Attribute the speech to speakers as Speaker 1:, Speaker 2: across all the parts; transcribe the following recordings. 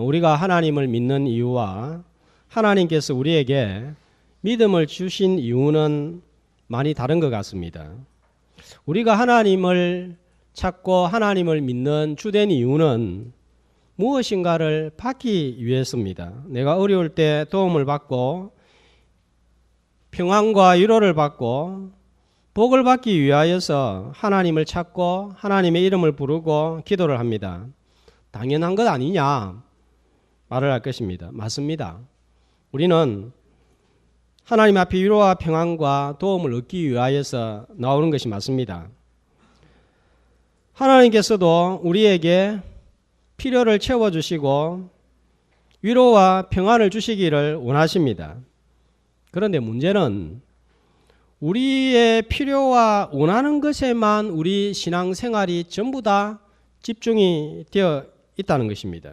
Speaker 1: 우리가 하나님을 믿는 이유와 하나님께서 우리에게 믿음을 주신 이유는 많이 다른 것 같습니다. 우리가 하나님을 찾고 하나님을 믿는 주된 이유는 무엇인가를 받기 위해서입니다. 내가 어려울 때 도움을 받고 평안과 위로를 받고 복을 받기 위하여서 하나님을 찾고 하나님의 이름을 부르고 기도를 합니다. 당연한 것 아니냐 말을 할 것입니다. 맞습니다. 우리는 하나님 앞에 위로와 평안과 도움을 얻기 위하여서 나오는 것이 맞습니다. 하나님께서도 우리에게 필요를 채워주시고 위로와 평안을 주시기를 원하십니다. 그런데 문제는 우리의 필요와 원하는 것에만 우리 신앙생활이 전부 다 집중이 되어 있다는 것입니다.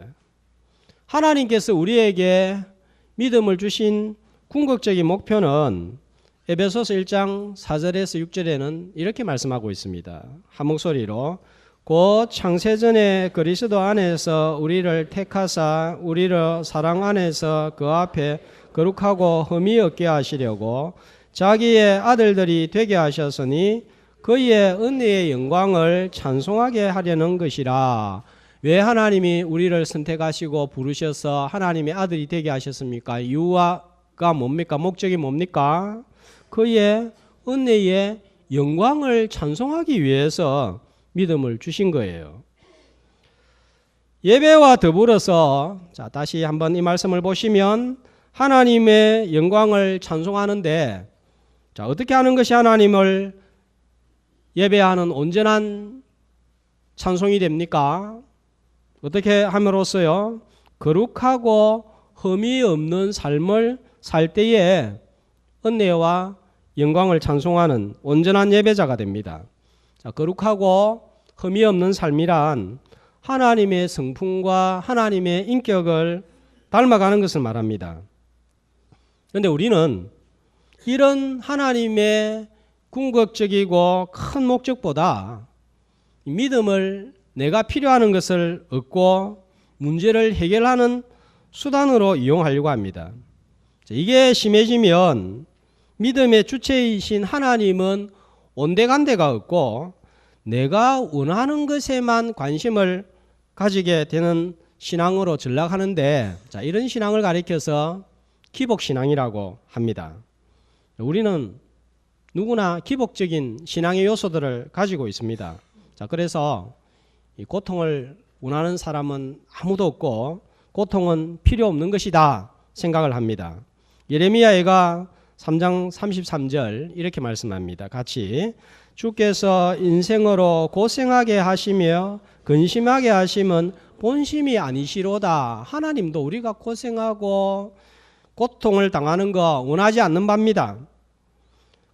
Speaker 1: 하나님께서 우리에게 믿음을 주신 궁극적인 목표는 에베소서 1장 4절에서 6절에는 이렇게 말씀하고 있습니다. 한 목소리로 곧 창세전에 그리스도 안에서 우리를 택하사 우리를 사랑 안에서 그 앞에 거룩하고 흠이 없게 하시려고 자기의 아들들이 되게 하셨으니 그의 은혜의 영광을 찬송하게 하려는 것이라. 왜 하나님이 우리를 선택하시고 부르셔서 하나님의 아들이 되게 하셨습니까? 이유가 뭡니까? 목적이 뭡니까? 그의 은혜의 영광을 찬송하기 위해서 믿음을 주신 거예요. 예배와 더불어서 다시 한번 이 말씀을 보시면 하나님의 영광을 찬송하는데 어떻게 하는 것이 하나님을 예배하는 온전한 찬송이 됩니까? 어떻게 함으로써요? 거룩하고 흠이 없는 삶을 살 때에 은혜와 영광을 찬송하는 온전한 예배자가 됩니다. 거룩하고 흠이 없는 삶이란 하나님의 성품과 하나님의 인격을 닮아가는 것을 말합니다. 그런데 우리는 이런 하나님의 궁극적이고 큰 목적보다 믿음을 내가 필요하는 것을 얻고 문제를 해결하는 수단으로 이용하려고 합니다. 이게 심해지면 믿음의 주체이신 하나님은 온데간데가 없고 내가 원하는 것에만 관심을 가지게 되는 신앙으로 전락하는데 이런 신앙을 가리켜서 기복신앙이라고 합니다. 우리는 누구나 기복적인 신앙의 요소들을 가지고 있습니다. 그래서 이 고통을 원하는 사람은 아무도 없고 고통은 필요 없는 것이다 생각을 합니다. 예레미야가 3장 33절 이렇게 말씀합니다. 같이 주께서 인생으로 고생하게 하시며 근심하게 하심은 본심이 아니시로다. 하나님도 우리가 고생하고 고통을 당하는 거 원하지 않는 바입니다.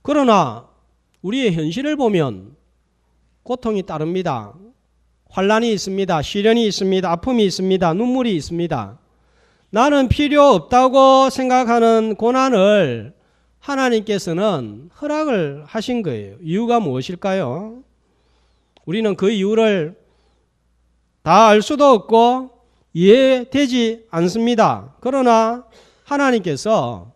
Speaker 1: 그러나 우리의 현실을 보면 고통이 따릅니다. 환난이 있습니다. 시련이 있습니다. 아픔이 있습니다. 눈물이 있습니다. 나는 필요 없다고 생각하는 고난을 하나님께서는 허락을 하신 거예요. 이유가 무엇일까요? 우리는 그 이유를 다 알 수도 없고 이해되지 않습니다. 그러나 하나님께서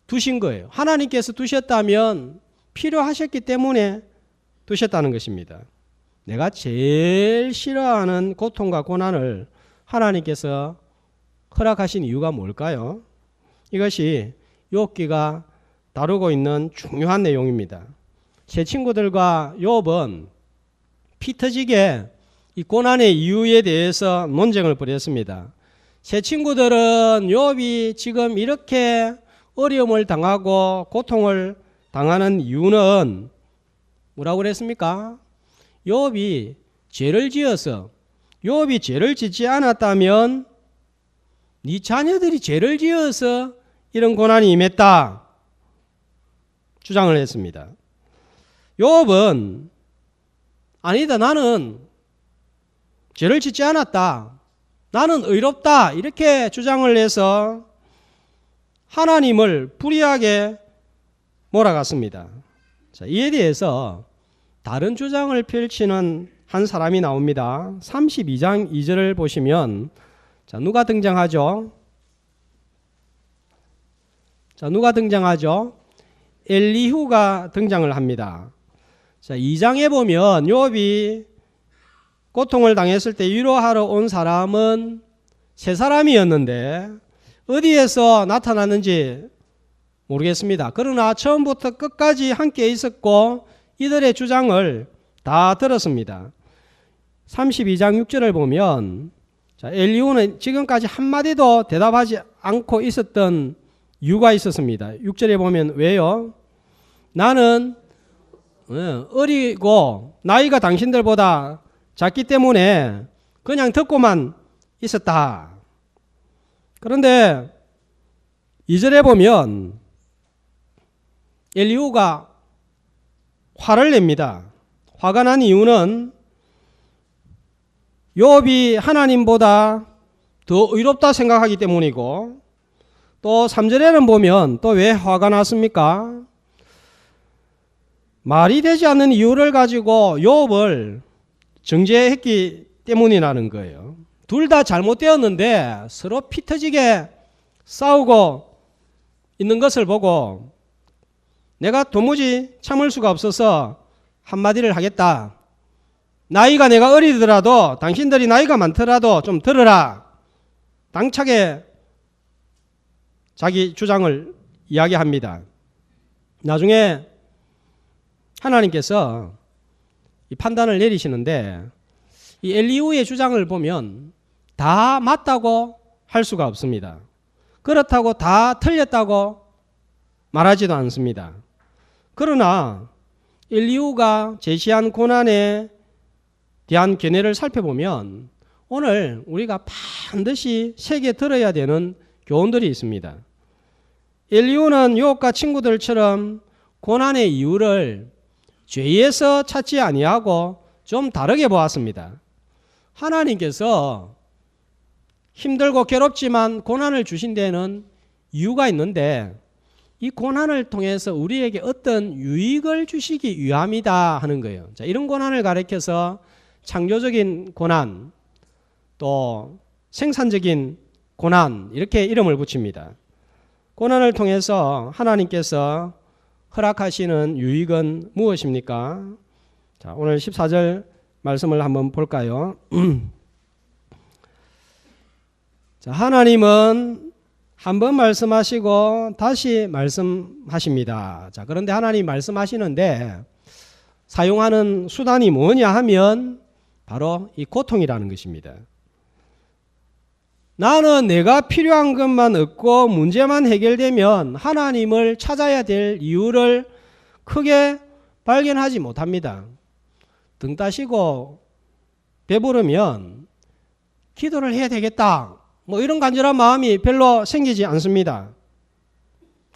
Speaker 1: 두신 거예요. 하나님께서 두셨다면 필요하셨기 때문에 두셨다는 것입니다. 내가 제일 싫어하는 고통과 고난을 하나님께서 허락하신 이유가 뭘까요? 이것이 욥기가 다루고 있는 중요한 내용입니다. 제 친구들과 욥은 피 터지게 이 고난의 이유에 대해서 논쟁을 벌였습니다. 제 친구들은 욥이 지금 이렇게 어려움을 당하고 고통을 당하는 이유는 뭐라고 그랬습니까? 욥이 죄를 지어서 욥이 죄를 짓지 않았다면 네 자녀들이 죄를 지어서 이런 고난이 임했다 주장을 했습니다. 욥은 아니다, 나는 죄를 짓지 않았다, 나는 의롭다 이렇게 주장을 해서 하나님을 불의하게 몰아갔습니다. 이에 대해서 다른 주장을 펼치는 한 사람이 나옵니다. 32장 2절을 보시면 자, 누가 등장하죠? 자, 누가 등장하죠? 엘리후가 등장을 합니다. 자, 2장에 보면 욥이 고통을 당했을 때 위로하러 온 사람은 세 사람이었는데 어디에서 나타났는지 모르겠습니다. 그러나 처음부터 끝까지 함께 있었고 이들의 주장을 다 들었습니다. 32장 6절을 보면 자, 엘리후는 지금까지 한마디도 대답하지 않고 있었던 이유가 있었습니다. 6절에 보면 왜요? 나는 어리고 나이가 당신들보다 작기 때문에 그냥 듣고만 있었다. 그런데 2절에 보면 엘리후가 화를 냅니다. 화가 난 이유는 욥이 하나님보다 더 의롭다 생각하기 때문이고 또 3절에는 보면 또 왜 화가 났습니까? 말이 되지 않는 이유를 가지고 욥을 정죄했기 때문이라는 거예요. 둘 다 잘못되었는데 서로 피 터지게 싸우고 있는 것을 보고 내가 도무지 참을 수가 없어서 한마디를 하겠다. 나이가 내가 어리더라도 당신들이 나이가 많더라도 좀 들으라. 당차게 자기 주장을 이야기합니다. 나중에 하나님께서 이 판단을 내리시는데 이 엘리후의 주장을 보면 다 맞다고 할 수가 없습니다. 그렇다고 다 틀렸다고 말하지도 않습니다. 그러나 엘리후가 제시한 고난에 대한 견해를 살펴보면 오늘 우리가 반드시 새겨 들어야 되는 교훈들이 있습니다. 엘리후는 욥과 친구들처럼 고난의 이유를 죄에서 찾지 아니하고 좀 다르게 보았습니다. 하나님께서 힘들고 괴롭지만 고난을 주신 데는 이유가 있는데 이 고난을 통해서 우리에게 어떤 유익을 주시기 위함이다 하는 거예요. 자, 이런 고난을 가리켜서 창조적인 고난, 또 생산적인 고난 이렇게 이름을 붙입니다. 고난을 통해서 하나님께서 허락하시는 유익은 무엇입니까? 자, 오늘 14절 말씀을 한번 볼까요? 자, 하나님은 한 번 말씀하시고 다시 말씀하십니다. 자, 그런데 하나님 말씀하시는데 사용하는 수단이 뭐냐 하면 바로 이 고통이라는 것입니다. 나는 내가 필요한 것만 얻고 문제만 해결되면 하나님을 찾아야 될 이유를 크게 발견하지 못합니다. 등 따시고 배부르면 기도를 해야 되겠다. 뭐 이런 간절한 마음이 별로 생기지 않습니다.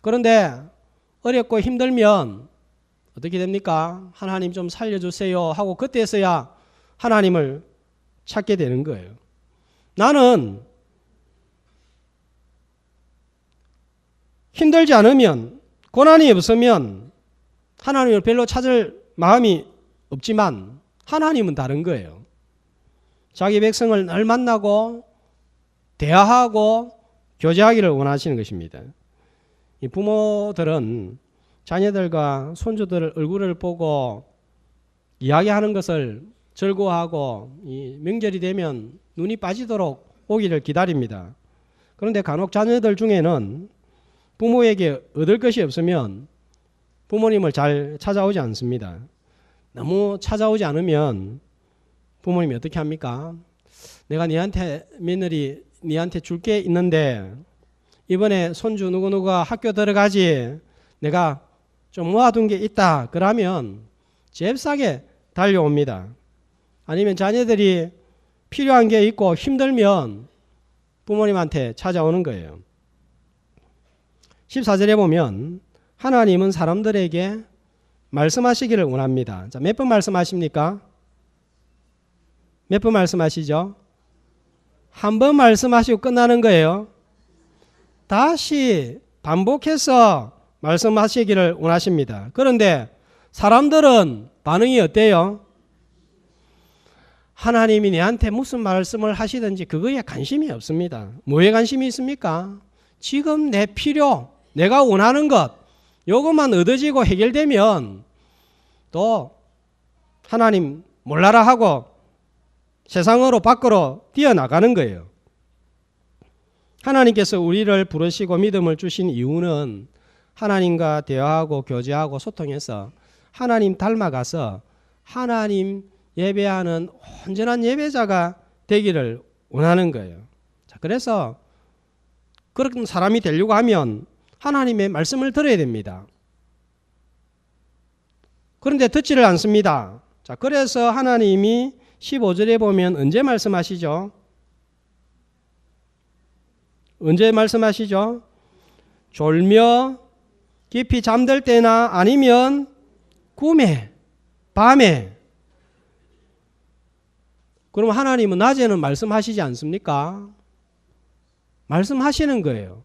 Speaker 1: 그런데 어렵고 힘들면 어떻게 됩니까? 하나님 좀 살려주세요 하고 그때서야 하나님을 찾게 되는 거예요. 나는 힘들지 않으면 고난이 없으면 하나님을 별로 찾을 마음이 없지만 하나님은 다른 거예요. 자기 백성을 늘 만나고 대화하고 교제하기를 원하시는 것입니다. 이 부모들은 자녀들과 손주들 얼굴을 보고 이야기하는 것을 즐거워하고 이 명절이 되면 눈이 빠지도록 오기를 기다립니다. 그런데 간혹 자녀들 중에는 부모에게 얻을 것이 없으면 부모님을 잘 찾아오지 않습니다. 너무 찾아오지 않으면 부모님이 어떻게 합니까? 내가 니한테 며느리 니한테 줄 게 있는데 이번에 손주 누구누구가 학교 들어가지 내가 좀 모아둔 게 있다. 그러면 잽싸게 달려옵니다. 아니면 자녀들이 필요한 게 있고 힘들면 부모님한테 찾아오는 거예요. 14절에 보면 하나님은 사람들에게 말씀하시기를 원합니다. 자, 몇 번 말씀하십니까? 몇 번 말씀하시죠? 한 번 말씀하시고 끝나는 거예요. 다시 반복해서 말씀하시기를 원하십니다. 그런데 사람들은 반응이 어때요? 하나님이 내한테 무슨 말씀을 하시든지 그거에 관심이 없습니다. 뭐에 관심이 있습니까? 지금 내 필요, 내가 원하는 것, 요것만 얻어지고 해결되면 또 하나님 몰라라 하고 세상으로 밖으로 뛰어나가는 거예요. 하나님께서 우리를 부르시고 믿음을 주신 이유는 하나님과 대화하고 교제하고 소통해서 하나님 닮아가서 하나님 예배하는 온전한 예배자가 되기를 원하는 거예요. 자, 그래서 그런 사람이 되려고 하면 하나님의 말씀을 들어야 됩니다. 그런데 듣지를 않습니다. 자, 그래서 하나님이 15절에 보면 언제 말씀하시죠? 언제 말씀하시죠? 졸며 깊이 잠들 때나 아니면 꿈에, 밤에. 그럼 하나님은 낮에는 말씀하시지 않습니까? 말씀하시는 거예요.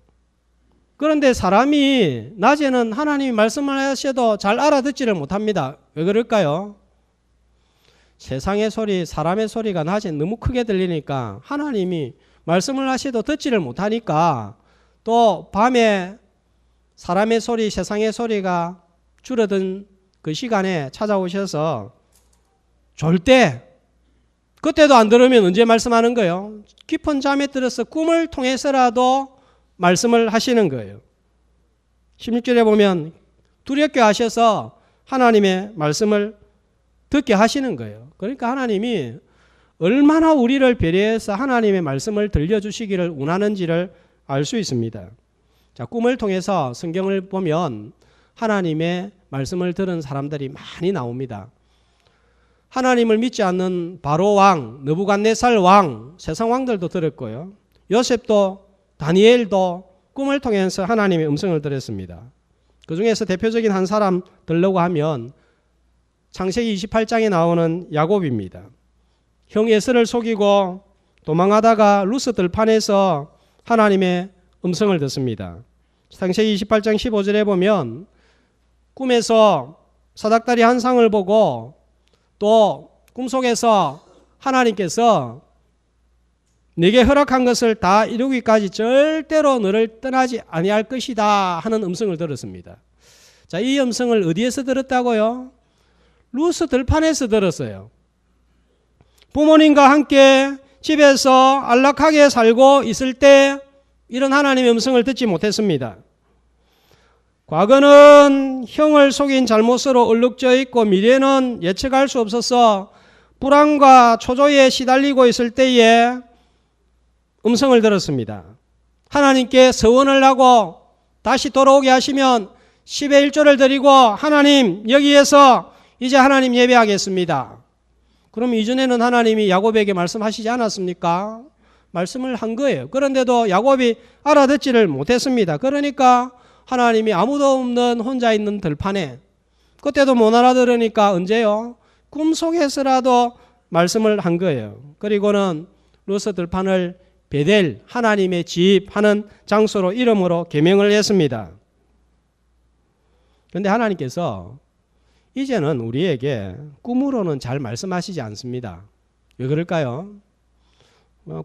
Speaker 1: 그런데 사람이 낮에는 하나님이 말씀을 하셔도 잘 알아듣지를 못합니다. 왜 그럴까요? 세상의 소리, 사람의 소리가 낮에 너무 크게 들리니까 하나님이 말씀을 하셔도 듣지를 못하니까 또 밤에 사람의 소리, 세상의 소리가 줄어든 그 시간에 찾아오셔서 졸 때 그때도 안 들으면 언제 말씀하는 거예요? 깊은 잠에 들어서 꿈을 통해서라도 말씀을 하시는 거예요. 16절에 보면 두렵게 하셔서 하나님의 말씀을 듣게 하시는 거예요. 그러니까 하나님이 얼마나 우리를 배려해서 하나님의 말씀을 들려주시기를 원하는지를 알 수 있습니다. 자, 꿈을 통해서 성경을 보면 하나님의 말씀을 들은 사람들이 많이 나옵니다. 하나님을 믿지 않는 바로 왕, 느부갓네살 왕, 세상 왕들도 들었고요. 요셉도 다니엘도 꿈을 통해서 하나님의 음성을 들었습니다. 그 중에서 대표적인 한 사람 들려고 하면 창세기 28장에 나오는 야곱입니다. 형 에서를 속이고 도망하다가 루스 들판에서 하나님의 음성을 듣습니다. 창세기 28장 15절에 보면 꿈에서 사닥다리 한 상을 보고 또 꿈속에서 하나님께서 네게 허락한 것을 다 이루기까지 절대로 너를 떠나지 아니할 것이다 하는 음성을 들었습니다. 자, 이 음성을 어디에서 들었다고요? 루스 들판에서 들었어요. 부모님과 함께 집에서 안락하게 살고 있을 때 이런 하나님의 음성을 듣지 못했습니다. 과거는 형을 속인 잘못으로 얼룩져 있고 미래는 예측할 수 없어서 불안과 초조에 시달리고 있을 때에 음성을 들었습니다. 하나님께 서원을 하고 다시 돌아오게 하시면 10의 1조를 드리고 하나님 여기에서 이제 하나님 예배하겠습니다. 그럼 이전에는 하나님이 야곱에게 말씀하시지 않았습니까? 말씀을 한 거예요. 그런데도 야곱이 알아듣지를 못했습니다. 그러니까 하나님이 아무도 없는 혼자 있는 들판에 그때도 못 알아들으니까 언제요? 꿈속에서라도 말씀을 한 거예요. 그리고는 루스 들판을 베델 하나님의 집 하는 장소로 이름으로 개명을 했습니다. 그런데 하나님께서 이제는 우리에게 꿈으로는 잘 말씀하시지 않습니다. 왜 그럴까요?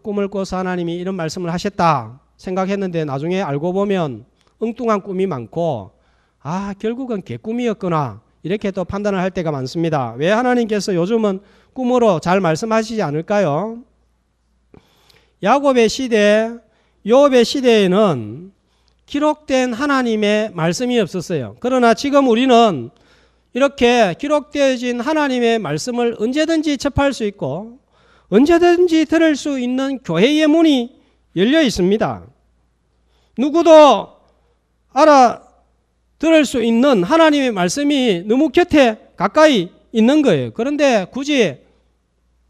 Speaker 1: 꿈을 꿔서 하나님이 이런 말씀을 하셨다 생각했는데 나중에 알고 보면 엉뚱한 꿈이 많고 결국은 개꿈이었구나 이렇게 또 판단을 할 때가 많습니다. 왜 하나님께서 요즘은 꿈으로 잘 말씀하시지 않을까요? 야곱의 시대, 요업의 시대에는 기록된 하나님의 말씀이 없었어요. 그러나 지금 우리는 이렇게 기록되어진 하나님의 말씀을 언제든지 접할 수 있고 언제든지 들을 수 있는 교회의 문이 열려 있습니다. 누구도 알아들을 수 있는 하나님의 말씀이 너무 곁에 가까이 있는 거예요. 그런데 굳이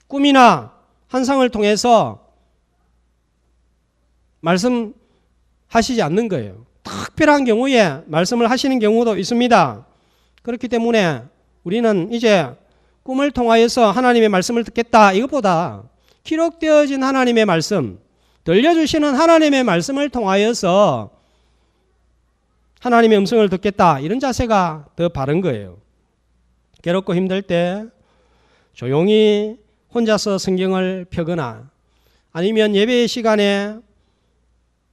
Speaker 1: 꿈이나 환상을 통해서 말씀하시지 않는 거예요. 특별한 경우에 말씀을 하시는 경우도 있습니다. 그렇기 때문에 우리는 이제 꿈을 통하여서 하나님의 말씀을 듣겠다 이것보다 기록되어진 하나님의 말씀, 들려주시는 하나님의 말씀을 통하여서 하나님의 음성을 듣겠다 이런 자세가 더 바른 거예요. 괴롭고 힘들 때 조용히 혼자서 성경을 펴거나 아니면 예배의 시간에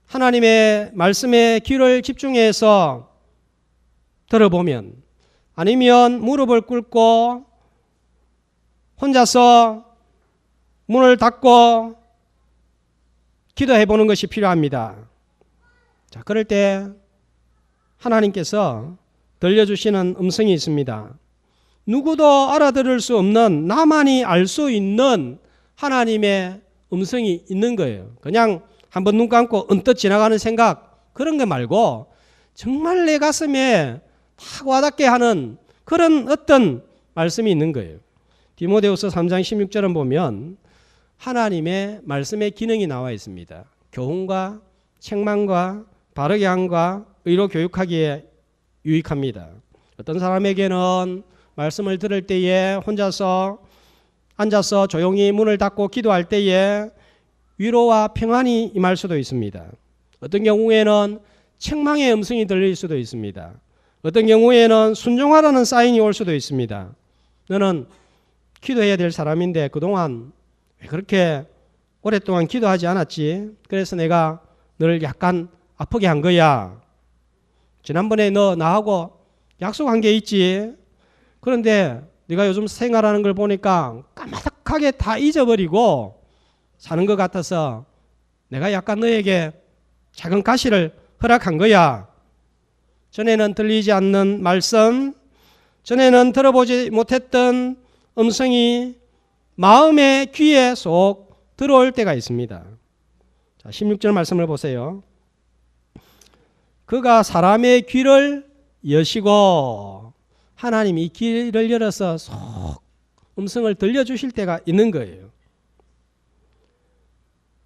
Speaker 1: 하나님의 말씀에 귀를 집중해서 들어보면, 아니면 무릎을 꿇고 혼자서 문을 닫고 기도해 보는 것이 필요합니다. 자, 그럴 때 하나님께서 들려주시는 음성이 있습니다. 누구도 알아들을 수 없는, 나만이 알 수 있는 하나님의 음성이 있는 거예요. 그냥 한번 눈 감고 언뜻 지나가는 생각, 그런 거 말고 정말 내 가슴에 탁 와닿게 하는 그런 어떤 말씀이 있는 거예요. 디모데후서 3장 16절을 보면 하나님의 말씀의 기능이 나와 있습니다. 교훈과 책망과 바르게 함과 의로 교육하기에 유익합니다. 어떤 사람에게는 말씀을 들을 때에 혼자서 앉아서 조용히 문을 닫고 기도할 때에 위로와 평안이 임할 수도 있습니다. 어떤 경우에는 책망의 음성이 들릴 수도 있습니다. 어떤 경우에는 순종하라는 사인이 올 수도 있습니다. 너는 기도해야 될 사람인데 그동안 왜 그렇게 오랫동안 기도하지 않았지? 그래서 내가 너를 약간 아프게 한 거야. 지난번에 너 나하고 약속한 게 있지. 그런데 네가 요즘 생활하는 걸 보니까 까마득하게 다 잊어버리고 사는 것 같아서 내가 약간 너에게 작은 가시를 허락한 거야. 전에는 들리지 않는 말씀, 전에는 들어보지 못했던 음성이 마음의 귀에 쏙 들어올 때가 있습니다. 자, 16절 말씀을 보세요. 그가 사람의 귀를 여시고, 하나님이 이 귀를 열어서 쏙 음성을 들려주실 때가 있는 거예요.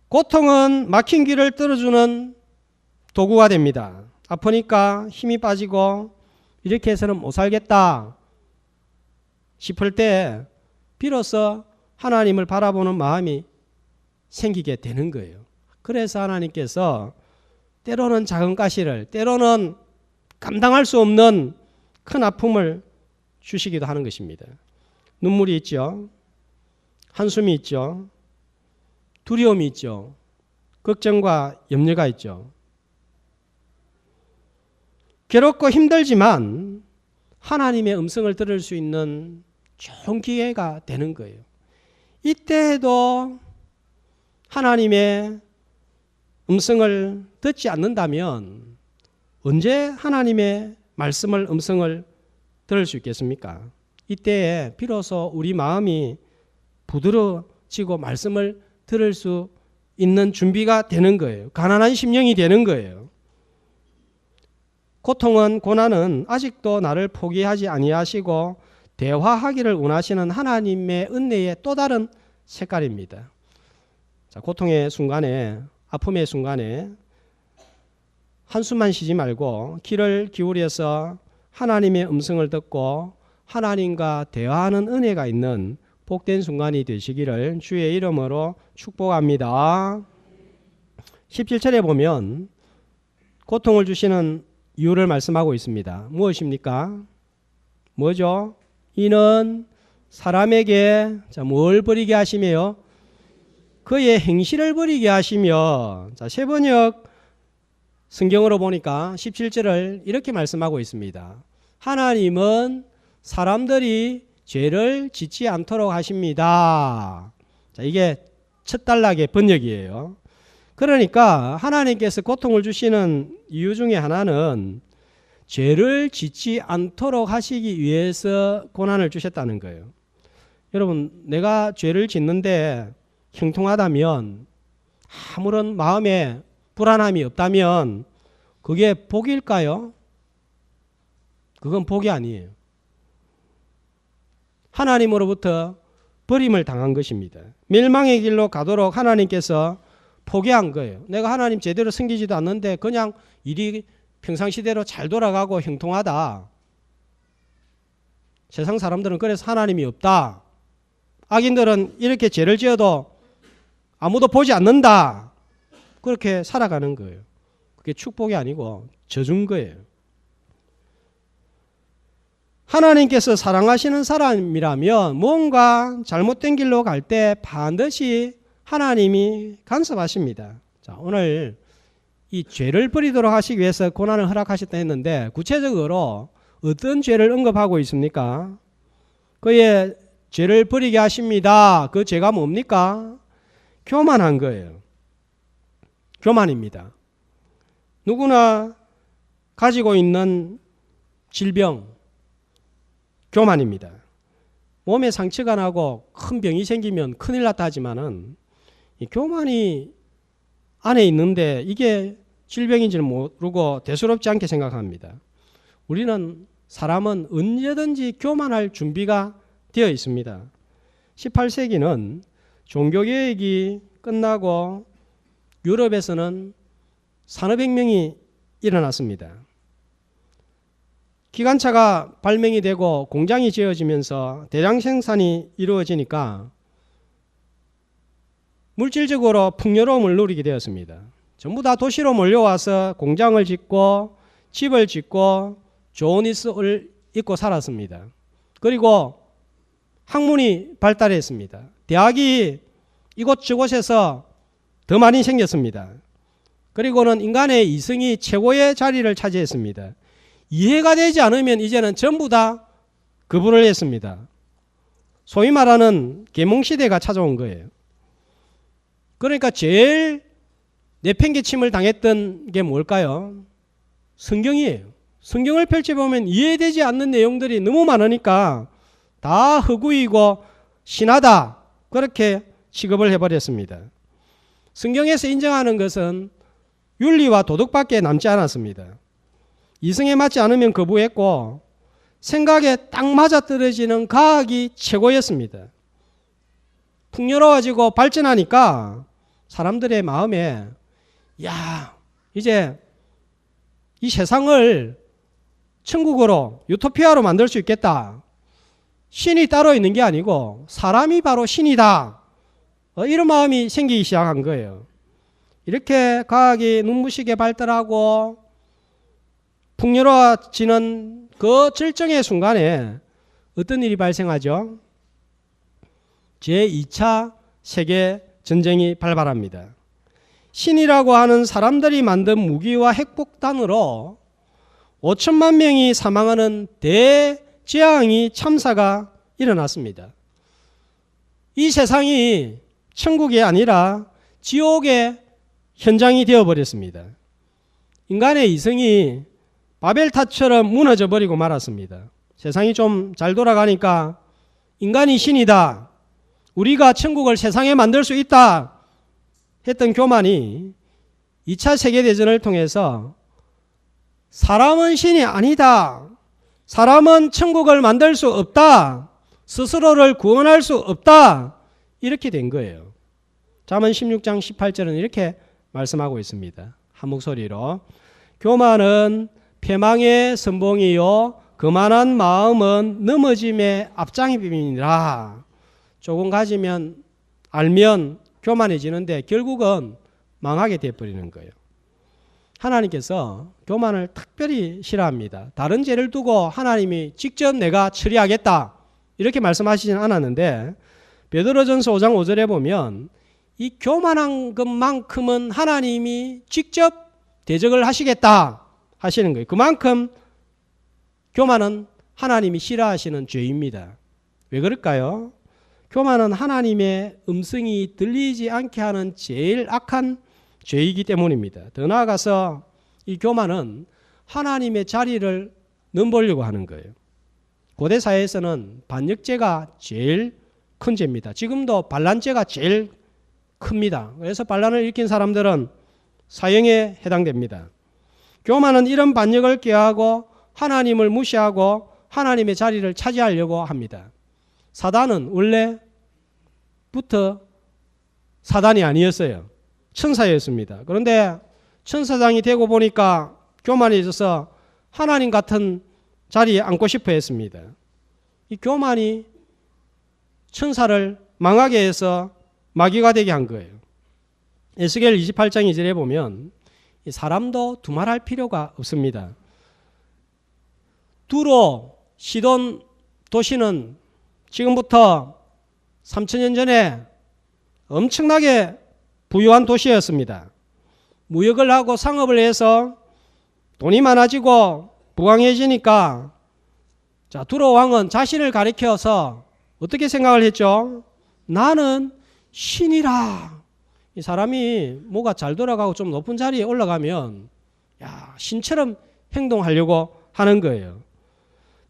Speaker 1: 고통은 막힌 귀를 뚫어주는 도구가 됩니다. 아프니까 힘이 빠지고 이렇게 해서는 못 살겠다 싶을 때 비로소 하나님을 바라보는 마음이 생기게 되는 거예요. 그래서 하나님께서 때로는 작은 가시를, 때로는 감당할 수 없는 큰 아픔을 주시기도 하는 것입니다. 눈물이 있죠. 한숨이 있죠. 두려움이 있죠. 걱정과 염려가 있죠. 괴롭고 힘들지만 하나님의 음성을 들을 수 있는 좋은 기회가 되는 거예요. 이때에도 하나님의 음성을 듣지 않는다면 언제 하나님의 말씀을, 음성을 들을 수 있겠습니까? 이때에 비로소 우리 마음이 부드러워지고 말씀을 들을 수 있는 준비가 되는 거예요. 가난한 심령이 되는 거예요. 고통은, 고난은 아직도 나를 포기하지 아니하시고 대화하기를 원하시는 하나님의 은혜의 또 다른 색깔입니다. 자, 고통의 순간에, 아픔의 순간에 한숨만 쉬지 말고 귀를 기울여서 하나님의 음성을 듣고 하나님과 대화하는 은혜가 있는 복된 순간이 되시기를 주의 이름으로 축복합니다. 17절에 보면 고통을 주시는 이유를 말씀하고 있습니다. 무엇입니까? 뭐죠? 이는 사람에게 뭘 버리게 하시며요? 그의 행실을 버리게 하시며, 자, 세번역 성경으로 보니까 17절을 이렇게 말씀하고 있습니다. 하나님은 사람들이 죄를 짓지 않도록 하십니다. 자, 이게 첫 단락의 번역이에요. 그러니까 하나님께서 고통을 주시는 이유 중에 하나는 죄를 짓지 않도록 하시기 위해서 고난을 주셨다는 거예요. 여러분, 내가 죄를 짓는데 형통하다면, 아무런 마음에 불안함이 없다면 그게 복일까요? 그건 복이 아니에요. 하나님으로부터 버림을 당한 것입니다. 멸망의 길로 가도록 하나님께서 포기한 거예요. 내가 하나님 제대로 섬기지도 않는데 그냥 일이 평상시대로 잘 돌아가고 형통하다. 세상 사람들은 그래서 하나님이 없다. 악인들은 이렇게 죄를 지어도 아무도 보지 않는다. 그렇게 살아가는 거예요. 그게 축복이 아니고 저준 거예요. 하나님께서 사랑하시는 사람이라면 뭔가 잘못된 길로 갈 때 반드시 하나님이 간섭하십니다. 자, 오늘 이 죄를 버리도록 하시기 위해서 고난을 허락하셨다 했는데 구체적으로 어떤 죄를 언급하고 있습니까? 그의 죄를 버리게 하십니다. 그 죄가 뭡니까? 교만한 거예요. 교만입니다. 누구나 가지고 있는 질병, 교만입니다. 몸에 상처가 나고 큰 병이 생기면 큰일 났다 하지만은 이 교만이 안에 있는데 이게 질병인지를 모르고 대수롭지 않게 생각합니다. 우리는 사람은 언제든지 교만할 준비가 되어 있습니다. 18세기는 종교개혁이 끝나고 유럽에서는 산업혁명이 일어났습니다. 기관차가 발명이 되고 공장이 지어지면서 대량 생산이 이루어지니까 물질적으로 풍요로움을 누리게 되었습니다. 전부 다 도시로 몰려와서 공장을 짓고 집을 짓고 좋은 옷을 입고 살았습니다. 그리고 학문이 발달했습니다. 대학이 이곳저곳에서 더 많이 생겼습니다. 그리고는 인간의 이성이 최고의 자리를 차지했습니다. 이해가 되지 않으면 이제는 전부 다 거부를 했습니다. 소위 말하는 계몽시대가 찾아온 거예요. 그러니까 제일 내팽개침을 당했던 게 뭘까요? 성경이에요. 성경을 펼쳐보면 이해되지 않는 내용들이 너무 많으니까 다 허구이고 신하다 그렇게 취급을 해버렸습니다. 성경에서 인정하는 것은 윤리와 도덕밖에 남지 않았습니다. 이성에 맞지 않으면 거부했고 생각에 딱 맞아떨어지는 과학이 최고였습니다. 풍요로워지고 발전하니까 사람들의 마음에 야, 이제 이 세상을 천국으로 유토피아로 만들 수 있겠다. 신이 따로 있는 게 아니고 사람이 바로 신이다. 이런 마음이 생기기 시작한 거예요. 이렇게 과학이 눈부시게 발달하고 풍요로워지는 그 절정의 순간에 어떤 일이 발생하죠? 제2차 세계전쟁이 발발합니다. 신이라고 하는 사람들이 만든 무기와 핵폭탄으로 5천만 명이 사망하는 대재앙이 참사가 일어났습니다. 이 세상이 천국이 아니라 지옥의 현장이 되어버렸습니다. 인간의 이성이 바벨탑처럼 무너져 버리고 말았습니다. 세상이 좀 잘 돌아가니까 인간이 신이다. 우리가 천국을 세상에 만들 수 있다. 했던 교만이 2차 세계대전을 통해서 사람은 신이 아니다. 사람은 천국을 만들 수 없다. 스스로를 구원할 수 없다. 이렇게 된 거예요. 잠언 16장 18절은 이렇게 말씀하고 있습니다. 한 목소리로 교만은 패망의 선봉이요 거만한 마음은 넘어짐의 앞장임이니라. 조금 가지면 알면 교만해지는데 결국은 망하게 되어버리는 거예요. 하나님께서 교만을 특별히 싫어합니다. 다른 죄를 두고 하나님이 직접 내가 처리하겠다 이렇게 말씀하시진 않았는데 베드로전서 5장 5절에 보면 이 교만한 것만큼은 하나님이 직접 대적을 하시겠다 하시는 거예요. 그만큼 교만은 하나님이 싫어하시는 죄입니다. 왜 그럴까요? 교만은 하나님의 음성이 들리지 않게 하는 제일 악한 죄이기 때문입니다. 더 나아가서 이 교만은 하나님의 자리를 넘보려고 하는 거예요. 고대 사회에서는 반역죄가 제일 큰 죄입니다. 지금도 반란죄가 제일 큽니다. 그래서 반란을 일으킨 사람들은 사형에 해당됩니다. 교만은 이런 반역을 꾀하고 하나님을 무시하고 하나님의 자리를 차지하려고 합니다. 사단은 원래부터 사단이 아니었어요. 천사였습니다. 그런데 천사장이 되고 보니까 교만이 있어서 하나님 같은 자리에 앉고 싶어 했습니다. 이 교만이 천사를 망하게 해서 마귀가 되게 한 거예요. 에스겔 28장 2절에 보면 사람도 두말할 필요가 없습니다. 두로 시돈 도시는 지금부터 3000년 전에 엄청나게 부유한 도시였습니다. 무역을 하고 상업을 해서 돈이 많아지고 부강해지니까 두로 왕은 자신을 가리켜서 어떻게 생각을 했죠? 나는 신이라. 이 사람이 뭐가 잘 돌아가고 좀 높은 자리에 올라가면 신처럼 행동하려고 하는 거예요.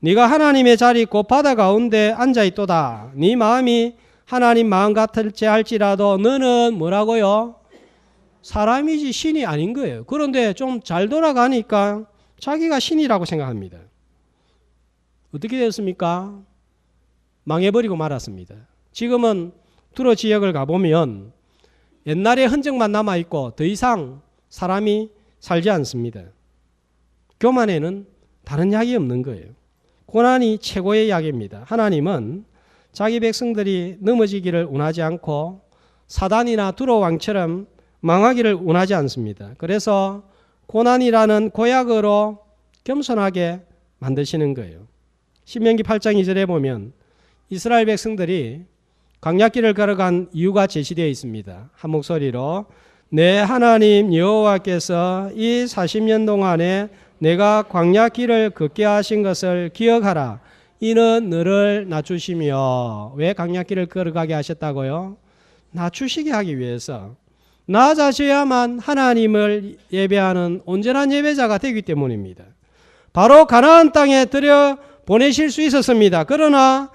Speaker 1: 네가 하나님의 자리 곧 바다 가운데 앉아있도다. 네 마음이 하나님 마음 같을지 할지라도 너는 뭐라고요? 사람이지 신이 아닌 거예요. 그런데 좀 잘 돌아가니까 자기가 신이라고 생각합니다. 어떻게 되었습니까? 망해버리고 말았습니다. 지금은 두로 지역을 가보면 옛날의 흔적만 남아있고 더 이상 사람이 살지 않습니다. 교만에는 다른 약이 없는 거예요. 고난이 최고의 약입니다. 하나님은 자기 백성들이 넘어지기를 원하지 않고 사단이나 두로 왕처럼 망하기를 원하지 않습니다. 그래서 고난이라는 고약으로 겸손하게 만드시는 거예요. 신명기 8장 2절에 보면 이스라엘 백성들이 광야길을 걸어간 이유가 제시되어 있습니다. 한 목소리로 내 하나님 여호와께서 이 40년 동안에 내가 광야길을 걷게 하신 것을 기억하라. 이는 너를 낮추시며. 왜 광야길을 걸어가게 하셨다고요? 낮추시게 하기 위해서. 낮아져야만 하나님을 예배하는 온전한 예배자가 되기 때문입니다. 바로 가나안 땅에 들여 보내실 수 있었습니다. 그러나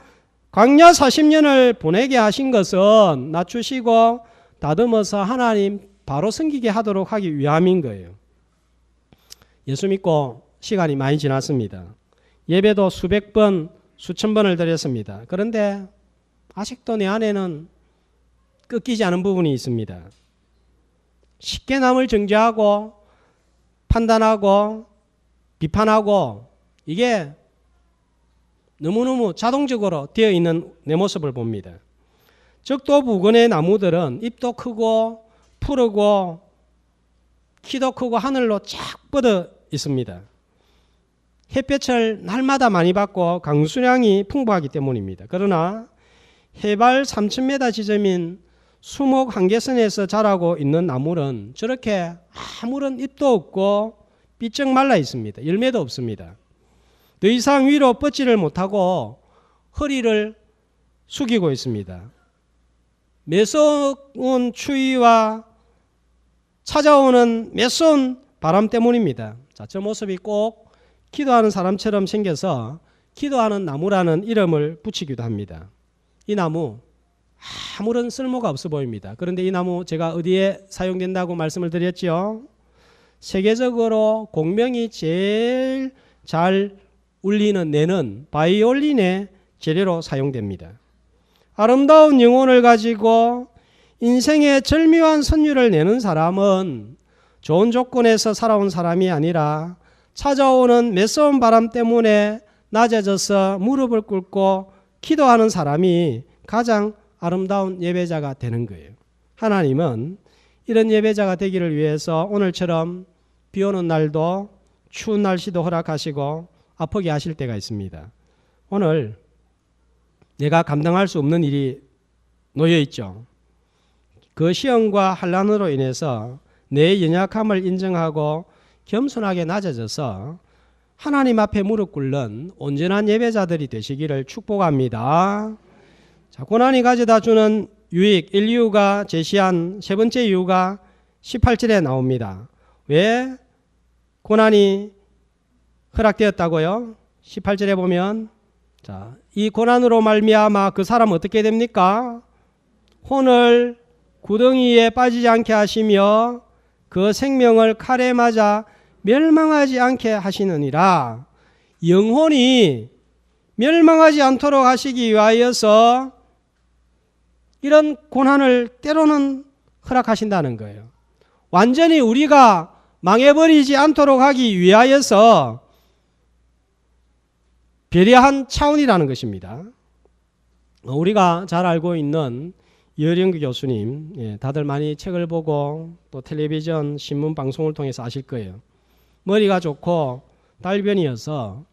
Speaker 1: 광야 40년을 보내게 하신 것은 낮추시고 다듬어서 하나님 바로 섬기게 하도록 하기 위함인 거예요. 예수 믿고 시간이 많이 지났습니다. 예배도 수백 번, 수천 번을 드렸습니다. 그런데 아직도 내 안에는 꺾이지 않은 부분이 있습니다. 쉽게 남을 정죄하고 판단하고 비판하고 이게 너무너무 자동적으로 되어 있는 내 모습을 봅니다. 적도 부근의 나무들은 잎도 크고 푸르고 키도 크고 하늘로 쫙 뻗어 있습니다. 햇볕을 날마다 많이 받고 강수량이 풍부하기 때문입니다. 그러나 해발 3000m 지점인 수목 한계선에서 자라고 있는 나무는 저렇게 아무런 잎도 없고 삐쩍 말라 있습니다. 열매도 없습니다. 더 이상 위로 뻗지를 못하고 허리를 숙이고 있습니다. 매서운 추위와 찾아오는 매서운 바람 때문입니다. 저 모습이 꼭 기도하는 사람처럼 생겨서 기도하는 나무라는 이름을 붙이기도 합니다. 이 나무 아무런 쓸모가 없어 보입니다. 그런데 이 나무 제가 어디에 사용된다고 말씀을 드렸죠? 세계적으로 공명이 제일 잘 울리는 뇌는 바이올린의 재료로 사용됩니다. 아름다운 영혼을 가지고 인생의 절묘한 선율을 내는 사람은 좋은 조건에서 살아온 사람이 아니라 찾아오는 매서운 바람 때문에 낮아져서 무릎을 꿇고 기도하는 사람이 가장 아름다운 예배자가 되는 거예요. 하나님은 이런 예배자가 되기를 위해서 오늘처럼 비 오는 날도 추운 날씨도 허락하시고 아프게 하실 때가 있습니다. 오늘 내가 감당할 수 없는 일이 놓여 있죠. 그 시험과 환난으로 인해서 내 연약함을 인정하고 겸손하게 낮아져서 하나님 앞에 무릎 꿇는 온전한 예배자들이 되시기를 축복합니다. 자, 고난이 가져다 주는 유익, 인류가 제시한 세 번째 이유가 18절에 나옵니다. 왜 고난이 허락되었다고요? 18절에 보면 이 고난으로 말미암아 그 사람 어떻게 됩니까? 혼을 구덩이에 빠지지 않게 하시며 그 생명을 칼에 맞아 멸망하지 않게 하시느니라. 영혼이 멸망하지 않도록 하시기 위하여서 이런 고난을 때로는 허락하신다는 거예요. 완전히 우리가 망해버리지 않도록 하기 위하여서 배려한 차원이라는 것입니다. 우리가 잘 알고 있는 이어령규 교수님, 다들 많이 책을 보고 또 텔레비전, 신문, 방송을 통해서 아실 거예요. 머리가 좋고 달변이어서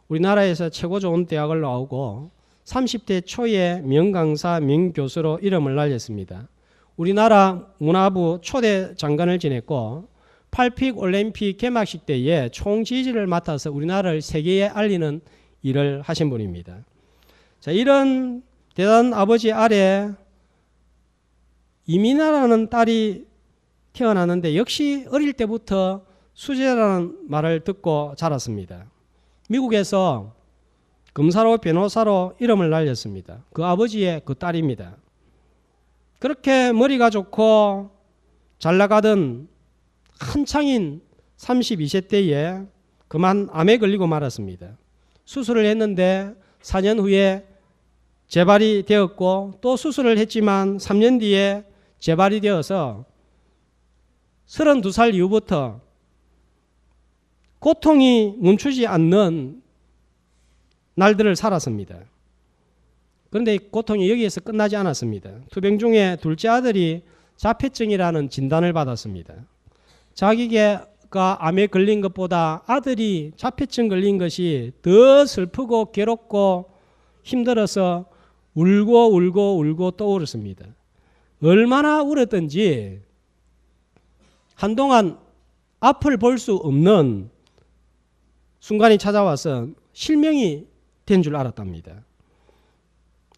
Speaker 1: 우리나라에서 최고 좋은 대학을 나오고 30대 초에 명강사 명교수로 이름을 날렸습니다. 우리나라 문화부 초대 장관을 지냈고 8픽 올림픽 개막식 때에 총지휘를 맡아서 우리나라를 세계에 알리는 일을 하신 분입니다. 자, 이런 대단한 아버지 아래 이민아라는 딸이 태어났는데 역시 어릴 때부터 수재라는 말을 듣고 자랐습니다. 미국에서 검사로 변호사로 이름을 날렸습니다. 그 아버지의 그 딸입니다. 그렇게 머리가 좋고 잘 나가던 한창인 32세 때에 그만 암에 걸리고 말았습니다. 수술을 했는데 4년 후에 재발이 되었고 또 수술을 했지만 3년 뒤에 재발이 되어서 32살 이후부터 고통이 멈추지 않는 날들을 살았습니다. 그런데 고통이 여기에서 끝나지 않았습니다. 투병 중에 둘째 아들이 자폐증이라는 진단을 받았습니다. 자기가 암에 걸린 것보다 아들이 자폐증 걸린 것이 더 슬프고 괴롭고 힘들어서 울고 또 울었습니다. 얼마나 울었던지 한동안 앞을 볼 수 없는 순간이 찾아와서 실명이 된 줄 알았답니다.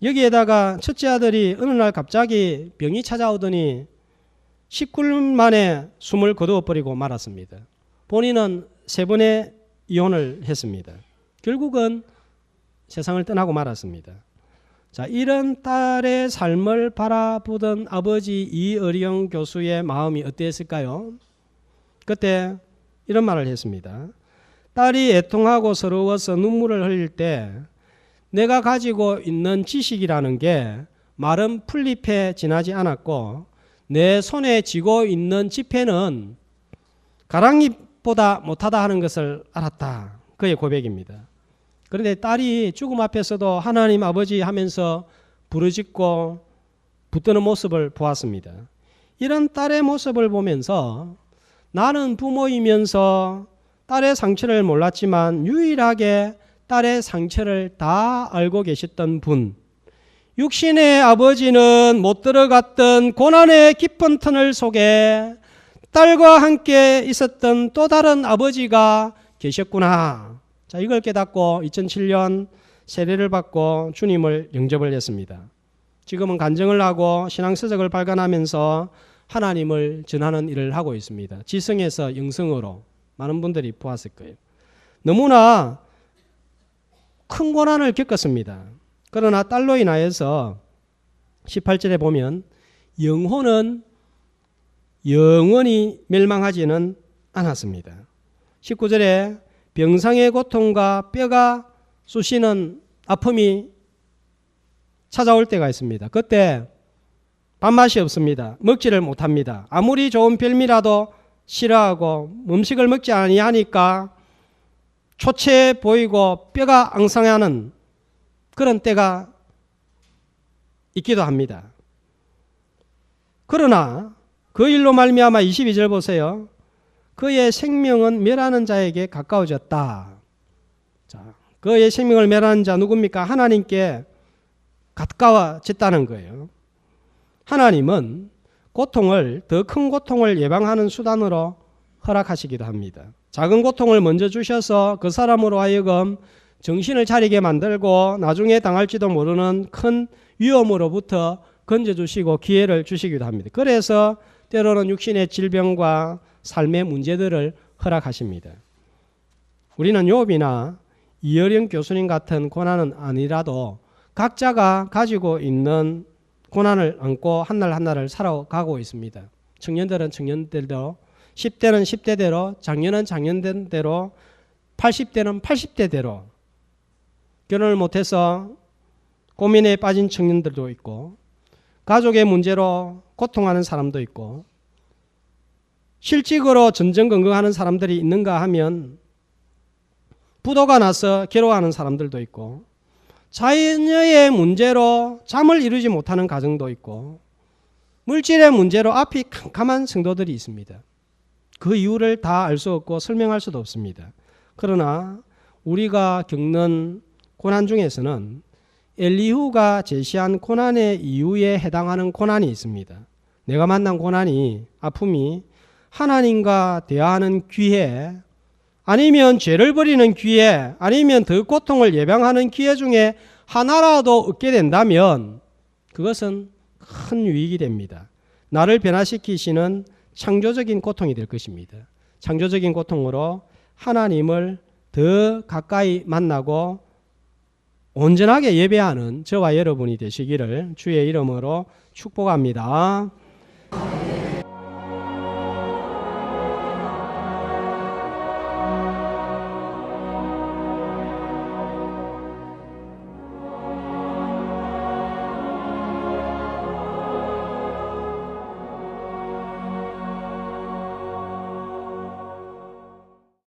Speaker 1: 여기에다가 첫째 아들이 어느 날 갑자기 병이 찾아오더니 19년 만에 숨을 거두어버리고 말았습니다. 본인은 3번의 이혼을 했습니다. 결국은 세상을 떠나고 말았습니다. 자, 이런 딸의 삶을 바라보던 아버지 이어령 교수의 마음이 어땠을까요? 그때 이런 말을 했습니다. 딸이 애통하고 서러워서 눈물을 흘릴 때 내가 가지고 있는 지식이라는 게 마른 풀잎에 지나지 않았고 내 손에 쥐고 있는 지폐는 가랑잎보다 못하다 하는 것을 알았다. 그의 고백입니다. 그런데 딸이 죽음 앞에서도 하나님 아버지 하면서 부르짖고 붙드는 모습을 보았습니다. 이런 딸의 모습을 보면서 나는 부모이면서 딸의 상처를 몰랐지만 유일하게 딸의 상처를 다 알고 계셨던 분, 육신의 아버지는 못 들어갔던 고난의 깊은 터널 속에 딸과 함께 있었던 또 다른 아버지가 계셨구나. 자, 이걸 깨닫고 2007년 세례를 받고 주님을 영접을 했습니다. 지금은 간증을 하고 신앙서적을 발간하면서 하나님을 전하는 일을 하고 있습니다. 지성에서 영성으로 많은 분들이 보았을 거예요. 너무나 큰 고난을 겪었습니다. 그러나 딸로 인하여서 18절에 보면 영혼은 영원히 멸망하지는 않았습니다. 19절에 병상의 고통과 뼈가 쑤시는 아픔이 찾아올 때가 있습니다. 그때 밥맛이 없습니다. 먹지를 못합니다. 아무리 좋은 별미라도 싫어하고 음식을 먹지 아니하니까 초췌해 보이고 뼈가 앙상하는 그런 때가 있기도 합니다. 그러나 그 일로 말미암아 22절 보세요. 그의 생명은 멸하는 자에게 가까워졌다. 자, 그의 생명을 멸하는 자 누굽니까? 하나님께 가까워졌다는 거예요. 하나님은 고통을, 더 큰 고통을 예방하는 수단으로 허락하시기도 합니다. 작은 고통을 먼저 주셔서 그 사람으로 하여금 정신을 차리게 만들고 나중에 당할지도 모르는 큰 위험으로부터 건져주시고 기회를 주시기도 합니다. 그래서 때로는 육신의 질병과 삶의 문제들을 허락하십니다. 우리는 욥이나 이어령 교수님 같은 고난은 아니라도 각자가 가지고 있는 고난을 안고 한날 한날을 살아가고 있습니다. 청년들은 청년대로, 10대는 10대대로, 장년은 장년대로, 80대는 80대대로 결혼을 못해서 고민에 빠진 청년들도 있고 가족의 문제로 고통하는 사람도 있고 실직으로 전전긍긍하는 사람들이 있는가 하면 부도가 나서 괴로워하는 사람들도 있고 자녀의 문제로 잠을 이루지 못하는 가정도 있고 물질의 문제로 앞이 캄캄한 성도들이 있습니다. 그 이유를 다 알 수 없고 설명할 수도 없습니다. 그러나 우리가 겪는 고난 중에서는 엘리후가 제시한 고난의 이유에 해당하는 고난이 있습니다. 내가 만난 고난이, 아픔이 하나님과 대화하는 기회, 아니면 죄를 버리는 기회, 아니면 더 고통을 예방하는 기회 중에 하나라도 얻게 된다면 그것은 큰 유익이 됩니다. 나를 변화시키시는 창조적인 고통이 될 것입니다. 창조적인 고통으로 하나님을 더 가까이 만나고 온전하게 예배하는 저와 여러분이 되시기를 주의 이름으로 축복합니다.